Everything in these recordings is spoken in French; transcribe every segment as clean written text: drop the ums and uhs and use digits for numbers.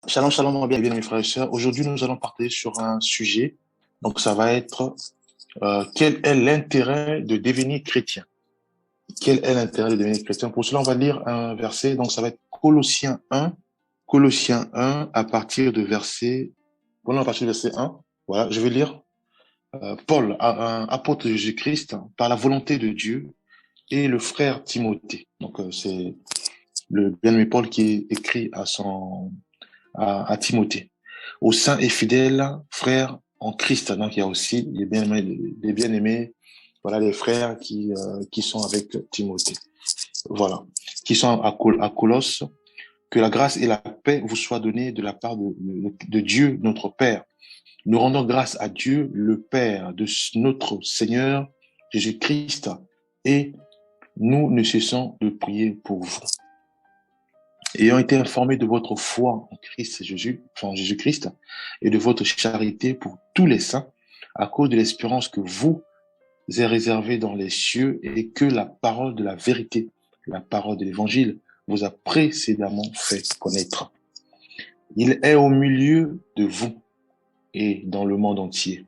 Shalom, shalom, bien, bien, mes frères et sœurs. Aujourd'hui, nous allons parler sur un sujet. Donc, ça va être quel est l'intérêt de devenir chrétien? Quel est l'intérêt de devenir chrétien? Pour cela, on va lire un verset. Donc, ça va être Colossiens 1, à partir de verset, voilà, à partir du verset 1. Voilà, je vais lire Paul, un apôtre de Jésus-Christ, par la volonté de Dieu, et le frère Timothée. Donc, c'est le bien-aimé Paul qui écrit à Timothée. Aux saints et fidèles frères en Christ. Donc, il y a aussi les bien-aimés, voilà, les frères qui sont avec Timothée. Voilà. Qui sont à Colosse. Que la grâce et la paix vous soient données de la part de Dieu, notre Père. Nous rendons grâce à Dieu, le Père de notre Seigneur Jésus-Christ, et nous ne cessons de prier pour vous. Ayant été informés de votre foi en Christ Jésus, enfin en Jésus-Christ, et de votre charité pour tous les saints, à cause de l'espérance que vous est réservée dans les cieux, et que la parole de la vérité, la parole de l'évangile, vous a précédemment fait connaître. Il est au milieu de vous et dans le monde entier.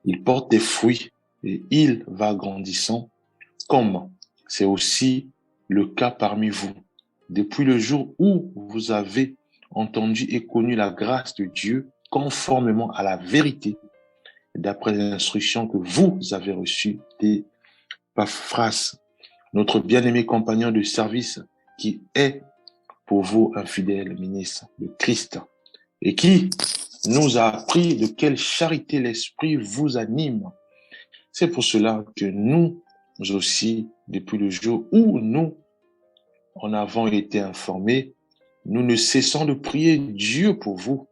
Il porte des fruits et il va grandissant, comme c'est aussi le cas parmi vous. Depuis le jour où vous avez entendu et connu la grâce de Dieu conformément à la vérité, d'après les instructions que vous avez reçues d'Épaphras, notre bien-aimé compagnon de service, qui est pour vous un fidèle ministre de Christ, et qui nous a appris de quelle charité l'Esprit vous anime. C'est pour cela que nous aussi, depuis le jour où nous en avons été informés, nous ne cessons de prier Dieu pour vous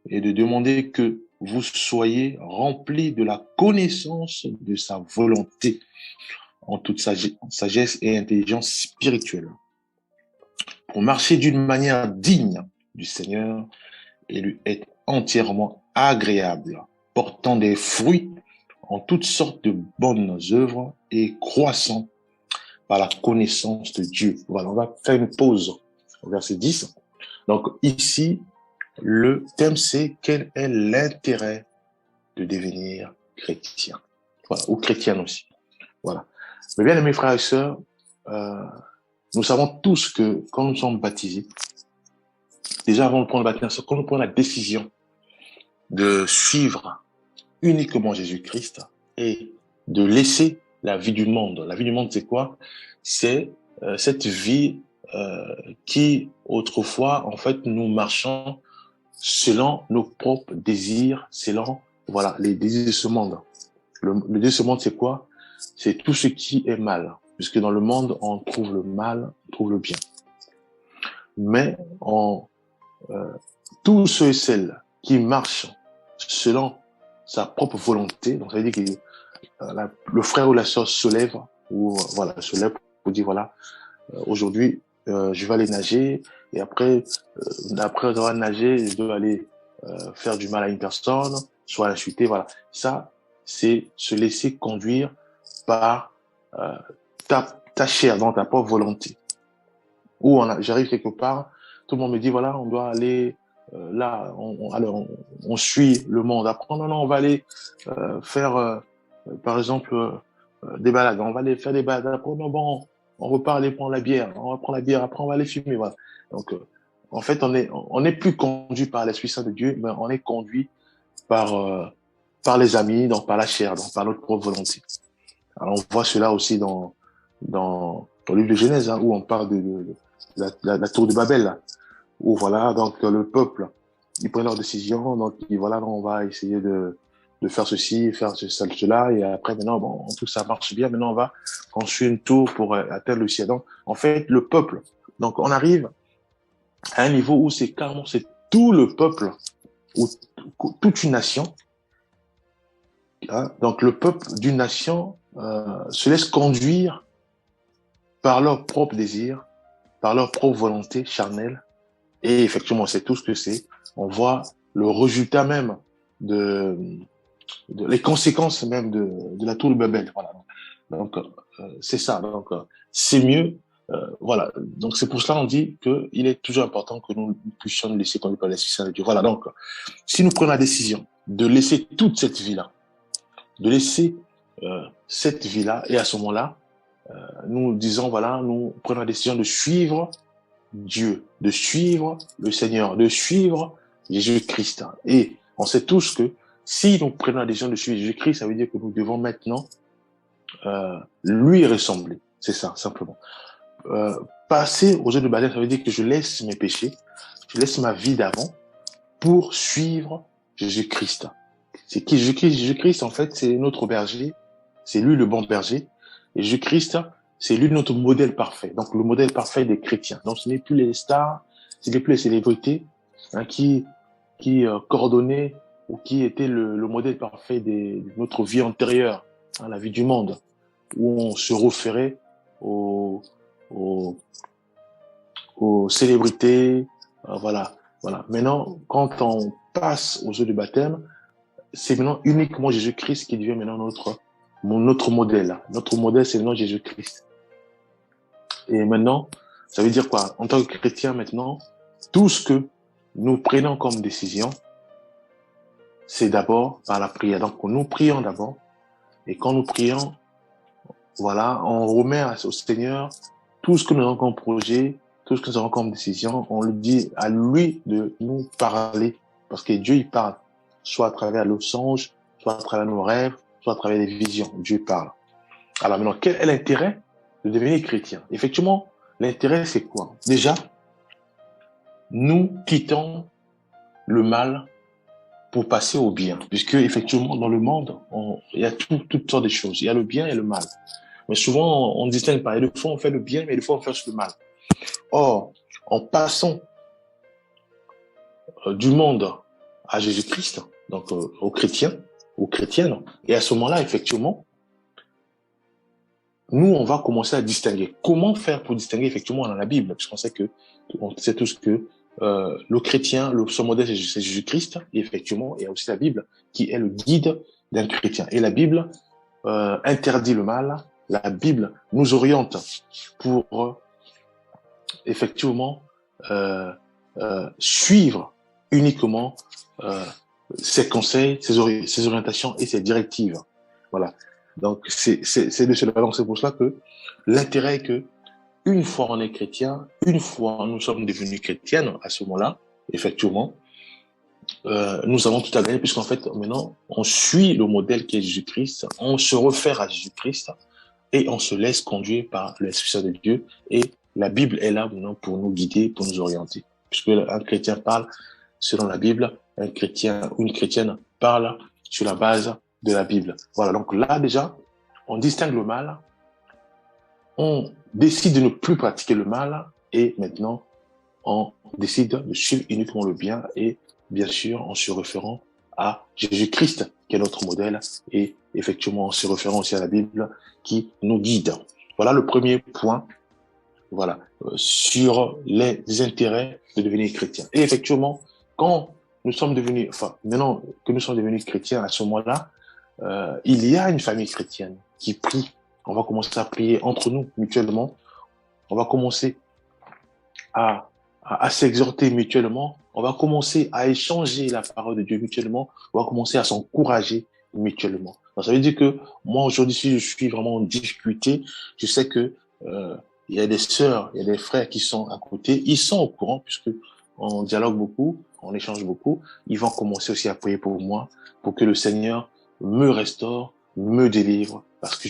et de demander que vous soyez remplis de la connaissance de sa volonté en toute sagesse et intelligence spirituelle, pour marcher d'une manière digne du Seigneur et lui être entièrement agréable, portant des fruits en toutes sortes de bonnes œuvres et croissant par la connaissance de Dieu. Voilà, on va faire une pause au verset 10. Donc ici, le thème c'est quel est l'intérêt de devenir chrétien. Voilà, ou chrétienne aussi. Voilà. Mais bien, mes frères et sœurs, euh, nous savons tous que quand nous sommes baptisés, déjà avant de prendre le baptême, quand nous prenons la décision de suivre uniquement Jésus-Christ et de laisser la vie du monde. La vie du monde, c'est quoi? C'est cette vie qui, autrefois, en fait, nous marchons selon nos propres désirs, selon, voilà, les désirs de ce monde. Le désir de ce monde, c'est quoi? C'est tout ce qui est mal. Puisque dans le monde, on trouve le mal, on trouve le bien. Mais euh, tous ceux et celles qui marchent selon sa propre volonté, donc ça veut dire que le frère ou la sœur se lève, ou voilà, se lève pour dire voilà, aujourd'hui, je vais aller nager, et après avoir nagé, je dois aller faire du mal à une personne, soit l'insulter, voilà. Ça, c'est se laisser conduire par euh, ta chair, dans ta propre volonté. Ou j'arrive quelque part, tout le monde me dit voilà, on doit aller là, on suit le monde. Après, non, on va aller faire, par exemple, des balades. On va aller faire des balades. Après, non, bon, on repart aller prendre la bière. On va prendre la bière. Après, on va aller fumer. Voilà. Donc, en fait, on n'est plus conduit par l'Esprit Saint de Dieu, mais on est conduit par, par les amis, donc par la chair, donc par notre propre volonté. Alors, on voit cela aussi dans le livre de Genèse, hein, où on parle de la tour de Babel, là, où voilà, donc le peuple, ils prennent leur décision, donc voilà, on va essayer de faire ceci, faire cela, et après, maintenant, bon, tout ça marche bien, maintenant on va construire une tour pour atteindre le ciel. Donc, en fait, le peuple, donc on arrive à un niveau où c'est carrément, c'est tout le peuple, ou toute une nation, hein, donc le peuple d'une nation se laisse conduire par leur propre désir, par leur propre volonté charnelle. Et effectivement, c'est tout ce que c'est. On voit le résultat même de, les conséquences même de la tour de Babel. Voilà. Donc, c'est ça. Donc, c'est mieux. Voilà. Donc, c'est pour cela qu'on dit qu'il est toujours important que nous puissions nous laisser conduire par l'Esprit Saint de Dieu. Voilà. Donc, si nous prenons la décision de laisser toute cette vie-là, de laisser cette vie-là, et à ce moment-là, nous disons, voilà, nous prenons la décision de suivre Dieu, de suivre le Seigneur, de suivre Jésus-Christ. Et on sait tous que si nous prenons la décision de suivre Jésus-Christ, ça veut dire que nous devons maintenant lui ressembler. C'est ça, simplement. Passer aux yeux de baptême, ça veut dire que je laisse mes péchés, je laisse ma vie d'avant pour suivre Jésus-Christ. C'est qui Jésus-Christ? Jésus-Christ, en fait, c'est notre berger, c'est lui le bon berger. Et Jésus-Christ, c'est lui notre modèle parfait. Donc, le modèle parfait des chrétiens. Donc, ce n'est plus les stars, ce n'est plus les célébrités qui coordonnaient ou qui étaient le modèle parfait de notre vie antérieure, la vie du monde, où on se référait aux célébrités, voilà. Maintenant, quand on passe aux eaux du baptême, c'est maintenant uniquement Jésus-Christ qui devient maintenant notre modèle. Notre modèle, c'est maintenant Jésus-Christ. Et maintenant, ça veut dire quoi? En tant que chrétien, maintenant, tout ce que nous prenons comme décision, c'est d'abord par la prière. Donc, nous prions d'abord. Et quand nous prions, voilà, on remet au Seigneur tout ce que nous avons comme projet, tout ce que nous avons comme décision. On lui dit à lui de nous parler. Parce que Dieu, il parle. Soit à travers le songe, soit à travers nos rêves, soit à travers les visions. Dieu parle. Alors maintenant, quel est l'intérêt de devenir chrétien? Effectivement, l'intérêt, c'est quoi? Déjà, nous quittons le mal pour passer au bien. Puisque, effectivement, dans le monde, il y a toutes sortes de choses. Il y a le bien et le mal. Mais souvent, on distingue pas. Et des fois, on fait le bien, mais des fois, on fait le mal. Or, en passant du monde à Jésus-Christ, donc aux chrétiens, aux chrétiennes, et à ce moment-là, effectivement, nous, on va commencer à distinguer. Comment faire pour distinguer effectivement dans la Bible? Puisqu'on sait on sait tous que le chrétien, son modèle, c'est Jésus-Christ, et effectivement, il y a aussi la Bible qui est le guide d'un chrétien. Et la Bible interdit le mal. La Bible nous oriente pour effectivement suivre uniquement ses conseils, ses orientations et ses directives. Voilà. Donc, c'est de cela. Donc, c'est pour cela que l'intérêt est que une fois on est chrétien, une fois nous sommes devenus chrétiennes, à ce moment-là, effectivement, nous avons tout à gagner puisqu'en fait, maintenant, on suit le modèle qui est Jésus-Christ, on se réfère à Jésus-Christ et on se laisse conduire par l'Esprit Saint de Dieu et la Bible est là maintenant pour nous guider, pour nous orienter. Puisque un chrétien parle selon la Bible, un chrétien ou une chrétienne parle sur la base de la Bible. Voilà, donc là déjà, on distingue le mal, on décide de ne plus pratiquer le mal et maintenant, on décide de suivre uniquement le bien et bien sûr en se référant à Jésus-Christ qui est notre modèle et effectivement en se référant aussi à la Bible qui nous guide. Voilà le premier point. Voilà, sur les intérêts de devenir chrétien. Et effectivement, quand nous sommes devenus, enfin, maintenant que nous sommes devenus chrétiens à ce moment-là, il y a une famille chrétienne qui prie. On va commencer à prier entre nous mutuellement. On va commencer à s'exhorter mutuellement. On va commencer à échanger la parole de Dieu mutuellement. On va commencer à s'encourager mutuellement. Donc, ça veut dire que moi, aujourd'hui, si je suis vraiment en difficulté, je sais que il y a des sœurs, il y a des frères qui sont à côté. Ils sont au courant puisque on dialogue beaucoup, on échange beaucoup. Ils vont commencer aussi à prier pour moi, pour que le Seigneur me restaure, me délivre, parce que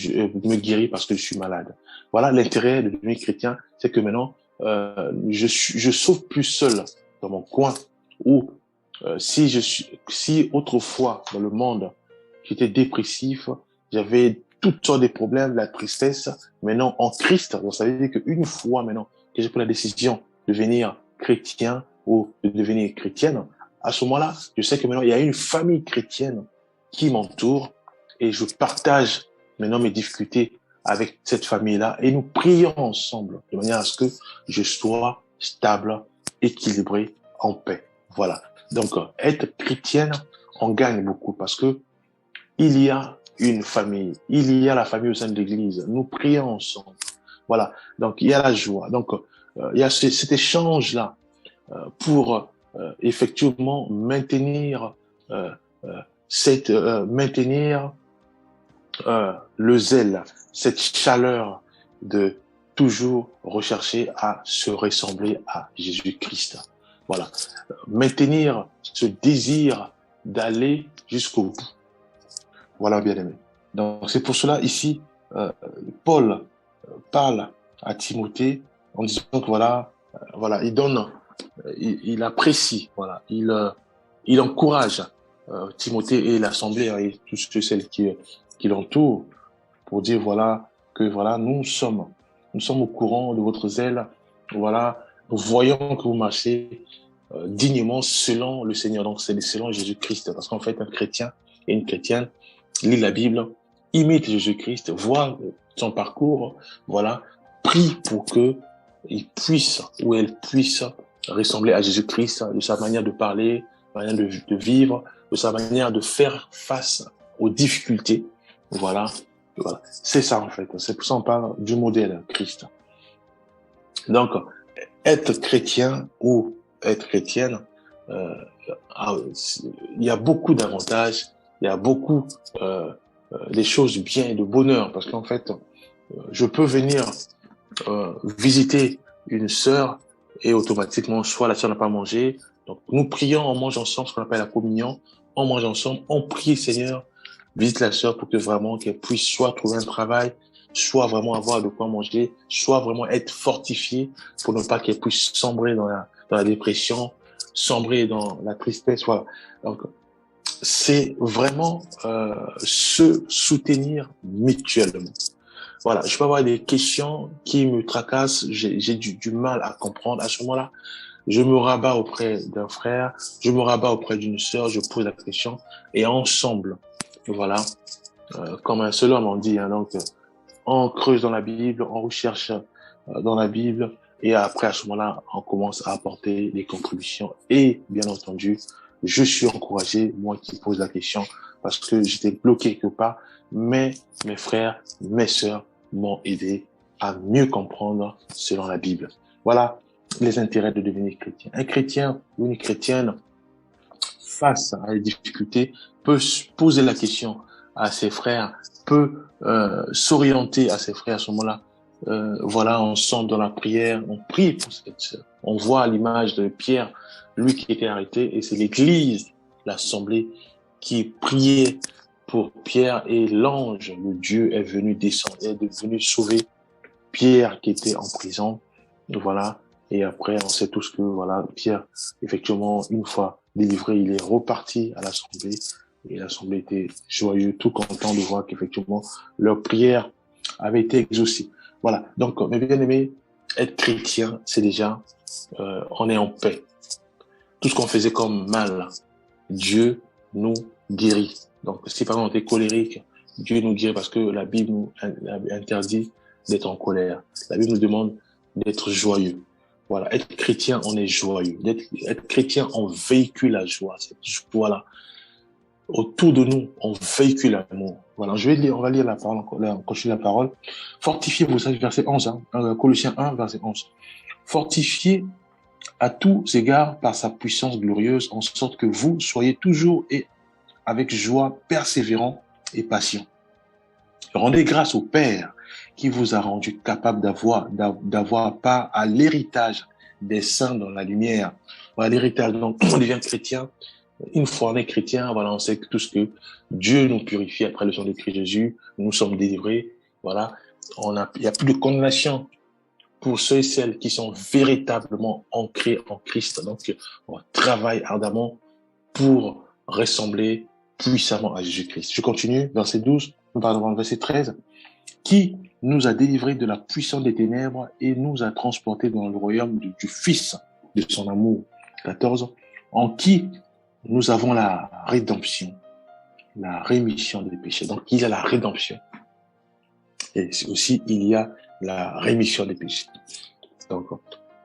me guérit parce que je suis malade. Voilà l'intérêt de devenir chrétien, c'est que maintenant, je sauve plus seul dans mon coin ou si autrefois dans le monde j'étais dépressif, j'avais toutes sortes de problèmes, la tristesse. Maintenant en Christ, donc ça veut dire qu'une fois maintenant que j'ai pris la décision de devenir chrétien ou de devenir chrétienne, à ce moment-là, je sais que maintenant il y a une famille chrétienne qui m'entoure et je partage maintenant mes difficultés avec cette famille-là et nous prions ensemble de manière à ce que je sois stable, équilibré, en paix. Voilà. Donc, être chrétienne, on gagne beaucoup parce que il y a une famille, il y a la famille au sein de l'Église. Nous prions ensemble. Voilà. Donc, il y a la joie. Donc, il y a cet échange-là pour effectivement maintenir euh, maintenir le zèle, cette chaleur de toujours rechercher à se ressembler à Jésus-Christ. Voilà. Maintenir ce désir d'aller jusqu'au bout. Voilà, bien aimé. Donc, c'est pour cela, ici, euh, Paul parle à Timothée en disant que voilà, il donne, il apprécie, voilà, il encourage Timothée et l'assemblée et tous ceux, celles qui l'entourent pour dire voilà, nous sommes au courant de votre zèle, voilà, nous voyons que vous marchez dignement selon le Seigneur, donc c'est selon Jésus-Christ, parce qu'en fait, un chrétien et une chrétienne lit la Bible, imite Jésus-Christ, voit son parcours, voilà, prie pour que il puisse ou elle puisse ressembler à Jésus-Christ de sa manière de parler, manière de vivre, de sa manière de faire face aux difficultés, voilà. Voilà. C'est ça en fait. C'est pour ça qu'on parle du modèle Christ. Donc, être chrétien ou être chrétienne, euh, il y a beaucoup d'avantages, il y a beaucoup des choses bien et de bonheur parce qu'en fait, je peux venir visiter une sœur et automatiquement, soit la sœur n'a pas mangé. Donc, nous prions, on mange ensemble, ce qu'on appelle la communion. On mange ensemble, on prie, Seigneur, visite la sœur pour que vraiment qu'elle puisse soit trouver un travail, soit vraiment avoir de quoi manger, soit vraiment être fortifiée pour ne pas qu'elle puisse sombrer dans la dépression, sombrer dans la tristesse. Voilà. Donc, c'est vraiment se soutenir mutuellement. Voilà, je peux avoir des questions qui me tracassent, j'ai du mal à comprendre. À ce moment-là, je me rabats auprès d'un frère, je me rabats auprès d'une sœur, je pose la question et ensemble, voilà, comme un seul homme on dit, hein, donc on creuse dans la Bible, on recherche dans la Bible et après à ce moment-là, on commence à apporter des contributions et bien entendu, je suis encouragé, moi qui pose la question, parce que j'étais bloqué quelque part, mais mes frères, mes sœurs m'ont aidé à mieux comprendre selon la Bible. Voilà les intérêts de devenir chrétien. Un chrétien ou une chrétienne face à des difficultés peut se poser la question à ses frères, peut s'orienter à ses frères à ce moment-là. Voilà, on sent dans la prière, on prie pour cette sœur. On voit l'image de Pierre, lui qui était arrêté, et c'est l'Église, l'Assemblée, qui priait pour Pierre et l'ange, le Dieu est venu descendre, est venu sauver Pierre qui était en prison. Voilà. Et après, on sait tous que, voilà, Pierre, effectivement, une fois délivré, il est reparti à l'Assemblée. Et l'Assemblée était joyeux, tout content de voir qu'effectivement, leur prière avait été exaucée. Voilà. Donc, mes bien-aimés, être chrétien, c'est déjà, on est en paix. Tout ce qu'on faisait comme mal, Dieu nous guérit. Donc, si par exemple on est colérique, Dieu nous guérit parce que la Bible nous interdit d'être en colère. La Bible nous demande d'être joyeux. Voilà, être chrétien, on est joyeux. Être chrétien, on véhicule la joie. Voilà, autour de nous, on véhicule l'amour. Voilà, on va lire la parole, on continue la parole. Fortifiez-vous, ça, verset 11, hein, Colossiens 1, verset 11. Fortifiez à tous égards par sa puissance glorieuse, en sorte que vous soyez toujours et avec joie persévérant et patient. Rendez grâce au Père qui vous a rendu capable d'avoir part à l'héritage des saints dans la lumière. Voilà l'héritage. Donc, on devient chrétien. Une fois on est chrétien, voilà, on sait que tout ce que Dieu nous purifie après le sang de Christ Jésus, nous sommes délivrés. Voilà, il n'y a plus de condamnation pour ceux et celles qui sont véritablement ancrés en Christ. Donc, on travaille ardemment pour ressembler puissamment à Jésus-Christ. Je continue, verset 12, pardon, verset 13. Qui nous a délivrés de la puissance des ténèbres et nous a transportés dans le royaume du Fils de son amour. 14. En qui nous avons la rédemption, la rémission des péchés. Donc, il y a la rédemption. Et aussi, il y a la rémission des péchés. Donc,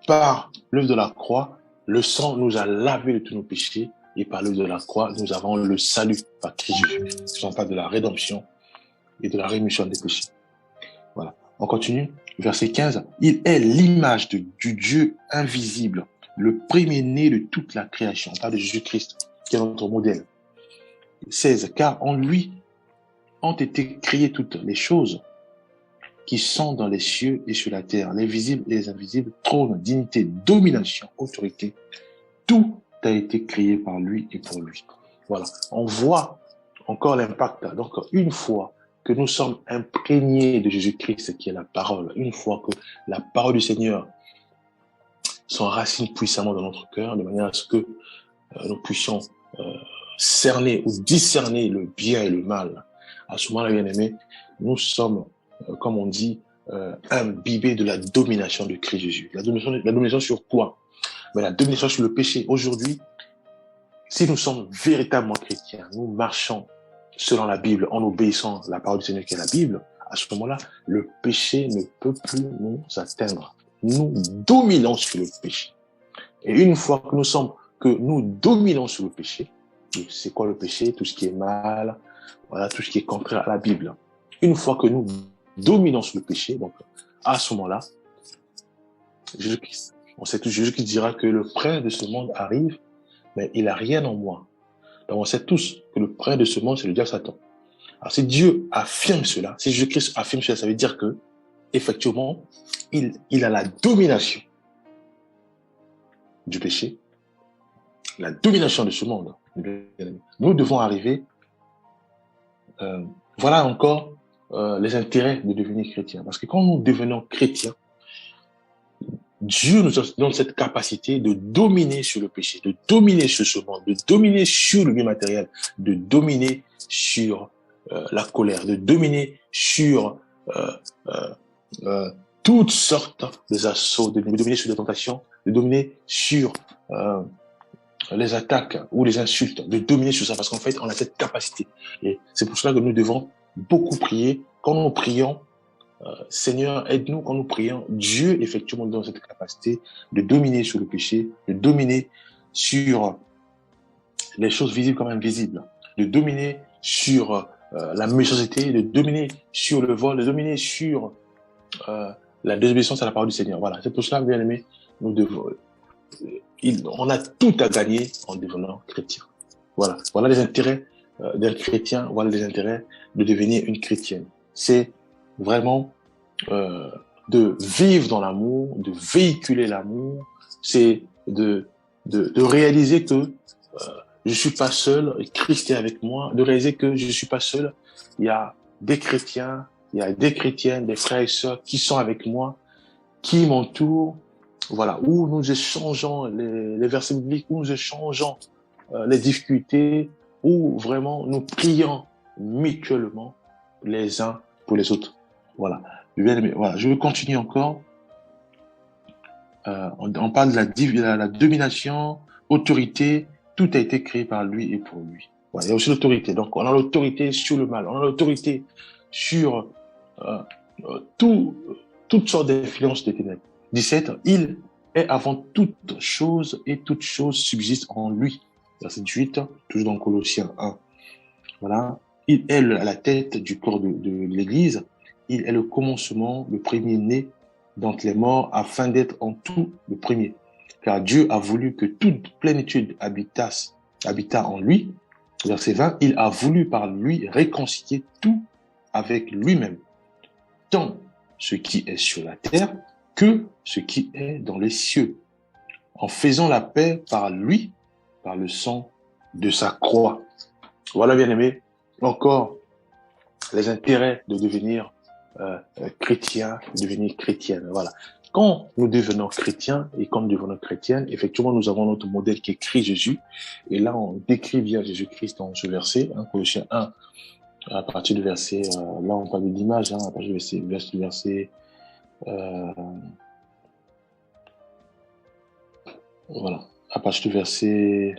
par l'œuvre de la croix, le sang nous a lavé de tous nos péchés et par l'œuvre de la croix, nous avons le salut par Christ Jésus. Ce sont pas de la rédemption et de la rémission des péchés. Voilà. On continue. Verset 15, il est l'image du Dieu invisible, le premier-né de toute la création. On parle de Jésus-Christ, qui est notre modèle. 16, car en lui ont été créées toutes les choses qui sont dans les cieux et sur la terre, les visibles et les invisibles, trône, dignité, domination, autorité. Tout a été créé par lui et pour lui. Voilà. On voit encore l'impact. Donc, une fois que nous sommes imprégnés de Jésus-Christ, qui est la parole, une fois que la parole du Seigneur s'enracine puissamment dans notre cœur, de manière à ce que nous puissions cerner ou discerner le bien et le mal, à ce moment-là, bien aimé, nous sommes, comme on dit, imbibés de la domination de Christ Jésus. La domination sur quoi? Mais la domination sur le péché. Aujourd'hui, si nous sommes véritablement chrétiens, nous marchons selon la Bible, en obéissant à la parole du Seigneur qui est la Bible, à ce moment-là, le péché ne peut plus nous atteindre. Nous dominons sur le péché. Et une fois que nous dominons sur le péché, c'est quoi le péché? Tout ce qui est mal, voilà, tout ce qui est contraire à la Bible. Une fois que nous dominons sur le péché, donc à ce moment-là, Jésus-Christ, on sait tous, Jésus-Christ dira que le prince de ce monde arrive, mais il n'a rien en moi. Donc on sait tous que le prince de ce monde, c'est le diable Satan. Alors si Dieu affirme cela, si Jésus-Christ affirme cela, ça veut dire que, effectivement, il a la domination du péché, la domination de ce monde. Nous devons arriver, voilà encore les intérêts de devenir chrétien. Parce que quand nous devenons chrétiens, Dieu nous donne cette capacité de dominer sur le péché, de dominer sur ce monde, de dominer sur le bien matériel, de dominer sur la colère, de dominer sur toutes sortes d'assauts, de dominer sur les tentations, de dominer sur les attaques ou les insultes, de dominer sur ça, parce qu'en fait, on a cette capacité. Et c'est pour cela que nous devons beaucoup prier. Quand nous prions, Seigneur, aide-nous quand nous prions. Dieu, effectivement, nous donne cette capacité de dominer sur le péché, de dominer sur les choses visibles comme invisibles, de dominer sur la méchanceté, de dominer sur le vol, de dominer sur la désobéissance à la parole du Seigneur. Voilà, c'est pour cela, bien aimé, nous devons... on a tout à gagner en devenant chrétien. Voilà, voilà les intérêts d'un chrétien, voilà les intérêts de devenir une chrétienne. C'est vraiment de vivre dans l'amour, de véhiculer l'amour, c'est de réaliser que je suis pas seul, Christ est avec moi, de réaliser que je suis pas seul, il y a des chrétiens, il y a des chrétiennes, des frères et sœurs qui sont avec moi, qui m'entourent, voilà, où nous échangeons les versets bibliques, où nous échangeons les difficultés, où vraiment nous prions mutuellement les uns pour les autres. Voilà. Voilà. Je vais continuer encore. On parle de la domination, autorité. Tout a été créé par lui et pour lui. Voilà. Il y a aussi l'autorité. Donc, on a l'autorité sur le mal. On a l'autorité sur toutes sortes d'influences des ténèbres. 17. Il est avant toute chose et toute chose subsiste en lui. Verset 18, toujours dans Colossiens 1. Voilà. Il est à la tête du corps de l'Église. Il est le commencement, le premier-né d'entre les morts, afin d'être en tout le premier. Car Dieu a voulu que toute plénitude habitât en lui. Verset 20, il a voulu par lui réconcilier tout avec lui-même, tant ce qui est sur la terre que ce qui est dans les cieux, en faisant la paix par lui, par le sang de sa croix. Voilà, bien aimé, encore les intérêts de devenir chrétien, de devenir chrétienne. Voilà. Quand nous devenons chrétiens et quand nous devenons chrétiennes, effectivement, nous avons notre modèle qui est Christ Jésus. Et là, on décrit bien Jésus-Christ dans ce verset, Colossiens 1, à partir du verset, là, on parle de l'image, à partir du verset voilà, à partir du verset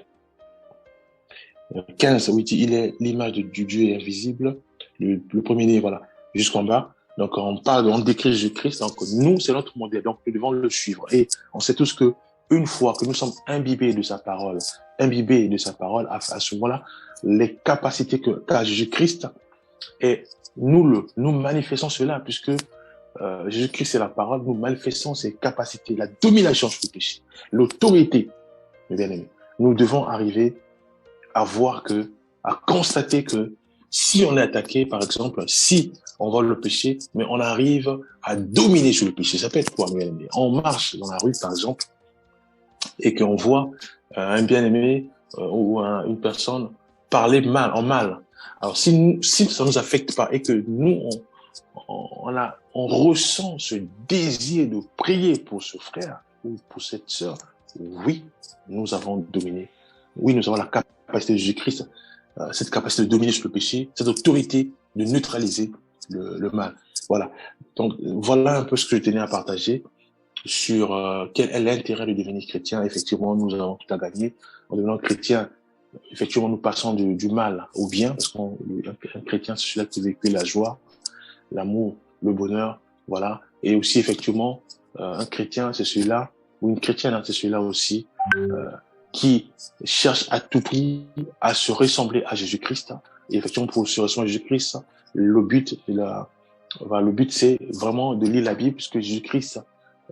15, où il dit, il est l'image du Dieu invisible, le premier-né, voilà, jusqu'en bas. Donc, on décrit Jésus-Christ, donc nous, c'est notre modèle, donc nous devons le suivre. Et on sait tous que une fois que nous sommes imbibés de sa parole, à ce moment-là, les capacités qu'a Jésus-Christ, et nous manifestons cela, puisque Jésus-Christ est la parole, nous manifestons ses capacités, la domination sur le péché, l'autorité, mes bien-aimés. Nous devons arriver à voir que, à constater que si on est attaqué, par exemple, si on vole le péché, mais on arrive à dominer sur le péché. Ça peut être quoi, mes bien-aimés? On marche dans la rue, par exemple, et qu'on voit un bien-aimé ou une personne parler mal, en mal. Alors, si ça nous affecte pas et que nous, on ressent ce désir de prier pour ce frère ou pour cette sœur, oui, nous avons dominé. Oui, nous avons la capacité de Jésus-Christ, cette capacité de dominer sur le péché, cette autorité de neutraliser le mal. Voilà. Donc, voilà un peu ce que je tenais à partager sur quel est l'intérêt de devenir chrétien. Effectivement, nous avons tout à gagner. En devenant chrétien, effectivement, nous passons du mal au bien, parce qu'un chrétien, c'est celui-là qui véhicule la joie, l'amour, le bonheur, voilà. Et aussi, effectivement, un chrétien, c'est celui-là, ou une chrétienne, hein, c'est celui-là aussi, qui cherche à tout prix à se ressembler à Jésus-Christ. Et effectivement, pour se ressembler à Jésus-Christ, le but, le but, c'est vraiment de lire la Bible, puisque Jésus-Christ,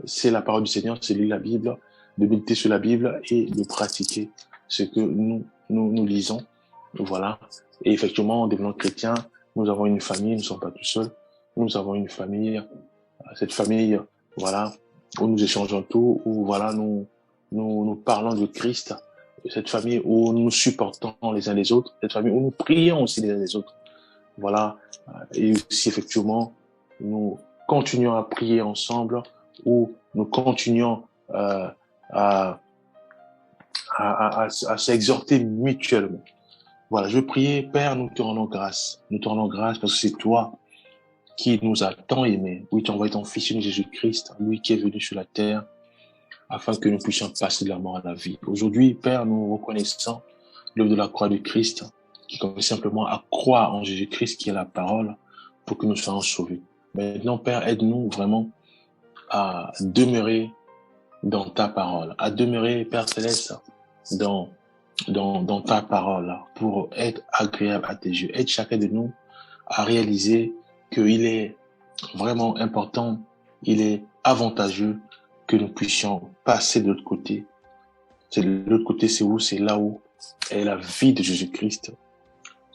c'est la parole du Seigneur, c'est lire la Bible, de méditer sur la Bible et de pratiquer ce que nous lisons. Voilà. Et effectivement, en devenant chrétien, nous avons une famille, nous ne sommes pas tout seuls. Nous avons une famille, cette famille, voilà, où nous échangeons tout, où voilà, nous parlons de Christ, cette famille où nous nous supportons les uns les autres, cette famille où nous prions aussi les uns les autres. Voilà. Et aussi, effectivement, nous continuons à prier ensemble, où nous continuons à s'exhorter mutuellement. Voilà, je veux prier, Père, nous te rendons grâce. Nous te rendons grâce parce que c'est toi qui nous a tant aimés. Oui, tu as envoyé ton Fils unique Jésus-Christ, lui qui est venu sur la terre, afin que nous puissions passer de la mort à la vie. Aujourd'hui, Père, nous reconnaissons l'œuvre de la croix de Christ, qui consiste simplement à croire en Jésus-Christ, qui est la parole, pour que nous soyons sauvés. Maintenant, Père, aide-nous vraiment à demeurer dans ta parole, à demeurer, Père Céleste, dans ta parole, pour être agréable à tes yeux. Aide chacun de nous à réaliser qu'il est vraiment important, il est avantageux que nous puissions passer de l'autre côté. C'est de l'autre côté, c'est où? C'est là où est la vie de Jésus-Christ.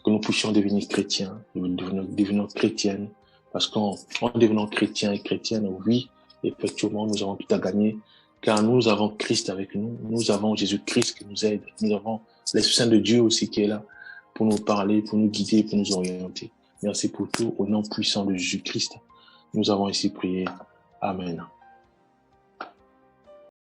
Que nous puissions devenir chrétiens, devenir chrétiennes. Parce qu'en devenant chrétiens et chrétiennes, oui, effectivement, nous avons tout à gagner. Car nous avons Christ avec nous. Nous avons Jésus-Christ qui nous aide. Nous avons l'Esprit Saint de Dieu aussi qui est là pour nous parler, pour nous guider, pour nous orienter. Merci pour tout. Au nom puissant de Jésus-Christ, nous avons ici prié. Amen.